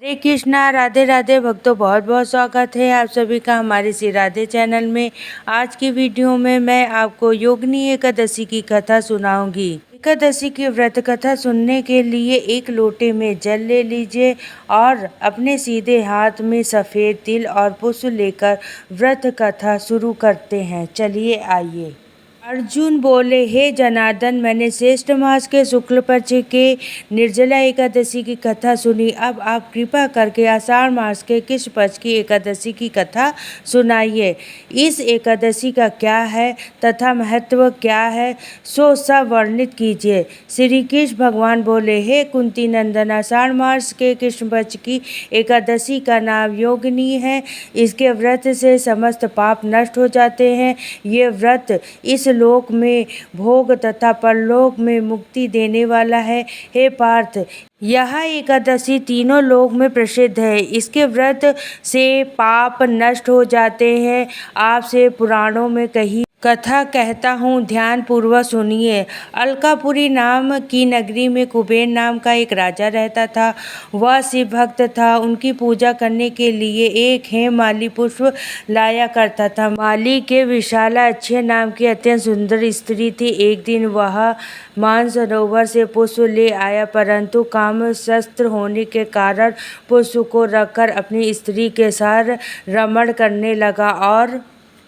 हरे कृष्णा, राधे राधे भक्तों, बहुत बहुत स्वागत है आप सभी का हमारे श्री राधे चैनल में। आज की वीडियो में मैं आपको योगिनी एकादशी की कथा सुनाऊंगी। एकादशी की व्रत कथा सुनने के लिए एक लोटे में जल ले लीजिए और अपने सीधे हाथ में सफ़ेद तिल और पुष्प लेकर व्रत कथा शुरू करते हैं। चलिए आइए। अर्जुन बोले, हे जनार्दन, मैंने श्रेष्ठ मास के शुक्ल पक्ष के निर्जला एकादशी की कथा सुनी। अब आप कृपा करके आषाढ़ मास के किस पक्ष की एकादशी की कथा सुनाइए। इस एकादशी का क्या है तथा महत्व क्या है, सो सब वर्णित कीजिए। श्री कृष्ण भगवान बोले, हे कुंती नंदन, आषाढ़ मास के कृष्ण पक्ष की एकादशी का नाम योगिनी है। इसके व्रत से समस्त पाप नष्ट हो जाते हैं। ये व्रत इस लोक में भोग तथा परलोक में मुक्ति देने वाला है। हे पार्थ, यह एकादशी तीनों लोक में प्रसिद्ध है। इसके व्रत से पाप नष्ट हो जाते हैं। आपसे पुराणों में कही कथा कहता हूँ, ध्यान पूर्वक सुनिए। अलकापुरी नाम की नगरी में कुबेर नाम का एक राजा रहता था। वह शिव भक्त था। उनकी पूजा करने के लिए एक हेममाली पुष्प लाया करता था। माली के विशाला अच्छे नाम की अत्यंत सुंदर स्त्री थी। एक दिन वह मानसरोवर से पुष्प ले आया, परंतु काम शस्त्र होने के कारण पुष्प को रखकर अपनी स्त्री के साथ रमण करने लगा और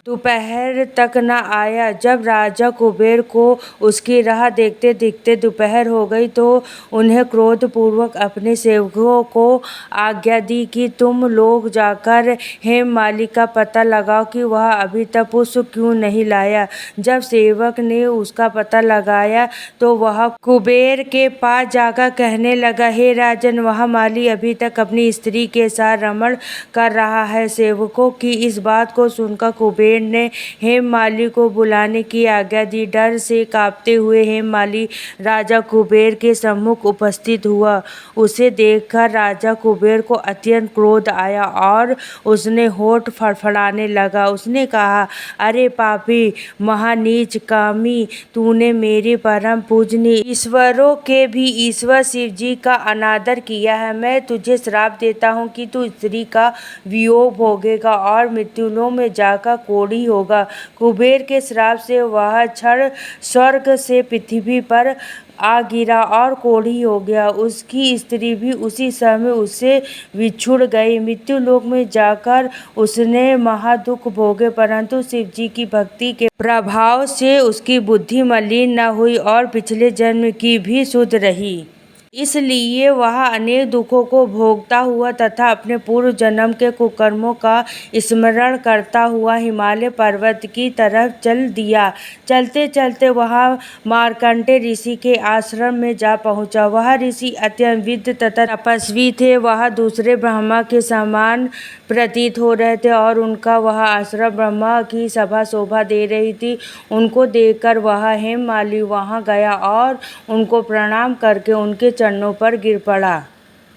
दोपहर तक न आया। जब राजा कुबेर को उसकी राह देखते देखते दोपहर हो गई तो उन्हें क्रोधपूर्वक अपने सेवकों को आज्ञा दी कि तुम लोग जाकर हेममाली का पता लगाओ कि वह अभी तक पुष्प क्यों नहीं लाया। जब सेवक ने उसका पता लगाया तो वह कुबेर के पास जाकर कहने लगा, हे राजन, वह माली अभी तक अपनी स्त्री के साथ रमण कर रहा है। सेवकों की इस बात को सुनकर कुबेर ने हेममाली को बुलाने की आज्ञा दी। डर से कांपते हुए हेममाली राजा कुबेर के सम्मुख उपस्थित हुआ। उसे देखकर राजा कुबेर को अत्यंत क्रोध आया और उसने होठ फड़फड़ाने लगा। उसने कहा, अरे पापी, महानीच कामी, तूने मेरे परम पूजनीय ईश्वरों के भी ईश्वर शिव जी का अनादर किया है। मैं तुझे श्राप देता हूँ कि तू स्त्री का वियोग भोगेगा और मृत्युलोक में जाकर कोढ़ी होगा। कुबेर के श्राप से वह क्षण स्वर्ग से पृथ्वी पर आ गिरा और कोढ़ी हो गया। उसकी स्त्री भी उसी समय उससे बिछुड़ गई। मृत्युलोक में जाकर उसने महादुख भोगे, परंतु शिव जी की भक्ति के प्रभाव से उसकी बुद्धि मलिन न हुई और पिछले जन्म की भी शुद्ध रही। इसलिए वह अनेक दुखों को भोगता हुआ तथा अपने पूर्व जन्म के कुकर्मों का स्मरण करता हुआ हिमालय पर्वत की तरफ चल दिया। चलते चलते वह मार्कंडेय ऋषि के आश्रम में जा पहुंचा। वह ऋषि अत्यंत विद्ध तथा तपस्वी थे। वह दूसरे ब्रह्मा के समान प्रतीत हो रहे थे और उनका वह आश्रम ब्रह्मा की सभा शोभा दे रही थी। उनको देखकर वह हेममाली वहां गया और उनको प्रणाम करके उनके चरणों पर गिर पड़ा।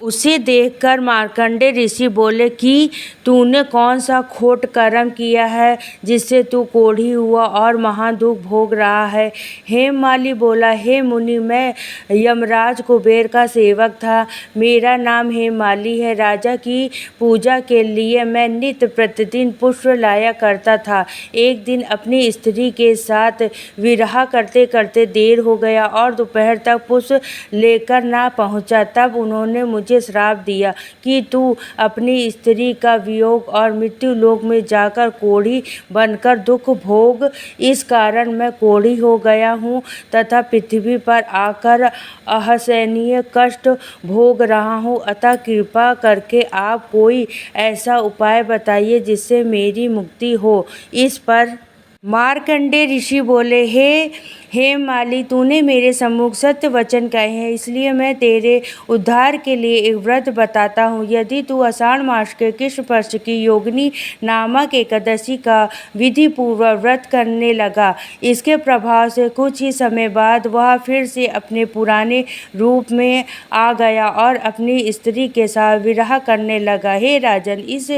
उसे देखकर मार्कंडेय ऋषि बोले कि तूने कौन सा खोट कर्म किया है जिससे तू कोढ़ी हुआ और महान दुख भोग रहा है। हेममाली बोला, हे मुनि, मैं यमराज कुबेर का सेवक था। मेरा नाम हेममाली है। राजा की पूजा के लिए मैं नित्य प्रतिदिन पुष्प लाया करता था। एक दिन अपनी स्त्री के साथ विवाह करते करते देर हो गया और दोपहर तक पुष्प लेकर ना पहुंचा। तब उन्होंने मुझे श्राप दिया कि तू अपनी स्त्री का वियोग और मृत्यु लोक में जाकर कोढ़ी बनकर दुख भोग। इस कारण मैं कोढ़ी हो गया हूँ तथा पृथ्वी पर आकर असहनीय कष्ट भोग रहा हूँ। अतः कृपा करके आप कोई ऐसा उपाय बताइए जिससे मेरी मुक्ति हो। इस पर मार्कंडेय ऋषि बोले, हे हेममाली, तूने मेरे सम्मुख सत्य वचन कहे हैं, इसलिए मैं तेरे उद्धार के लिए एक व्रत बताता हूँ। यदि तू आषाढ़ मास के कृष्ण पक्ष की योगिनी नामक एकादशी का विधि पूर्वक व्रत करने लगा, इसके प्रभाव से कुछ ही समय बाद वह फिर से अपने पुराने रूप में आ गया और अपनी स्त्री के साथ विवाह करने लगा। हे राजन, इस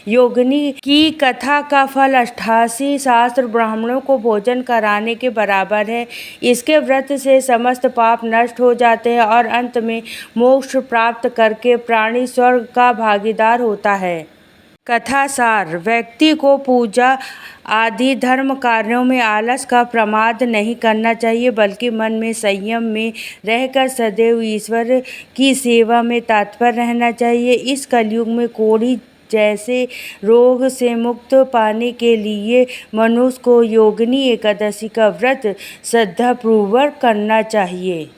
योगिनी की कथा का फल 88 शास्त्र ब्राह्मणों को भोजन कराने के बराबर है। इसके व्रत से समस्त पाप नष्ट हो जाते हैं और अंत में मोक्ष प्राप्त करके प्राणी स्वर्ग का भागीदार होता है। कथा सार: व्यक्ति को पूजा आदि धर्म कार्यों में आलस का प्रमाद नहीं करना चाहिए, बल्कि मन में संयम में रहकर सदैव ईश्वर की सेवा में तत्पर रहना चाहिए। इस कलयुग में कोढ़ी जैसे रोग से मुक्त पाने के लिए मनुष्य को योगिनी एकादशी का व्रत श्रद्धापूर्वक करना चाहिए।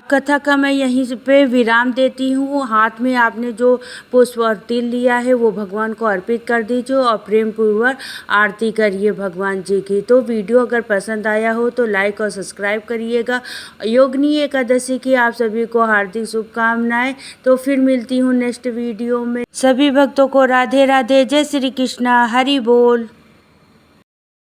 कथा का मैं यहीं पे विराम देती हूँ। हाथ में आपने जो पुष्प और तिल लिया है वो भगवान को अर्पित कर दीजिए और प्रेम पूर्वक आरती करिए भगवान जी की। तो वीडियो अगर पसंद आया हो तो लाइक और सब्सक्राइब करिएगा। योगिनी एकादशी की आप सभी को हार्दिक शुभकामनाएं। तो फिर मिलती हूँ नेक्स्ट वीडियो में। सभी भक्तों को राधे राधे, जय श्री कृष्णा, हरि बोल।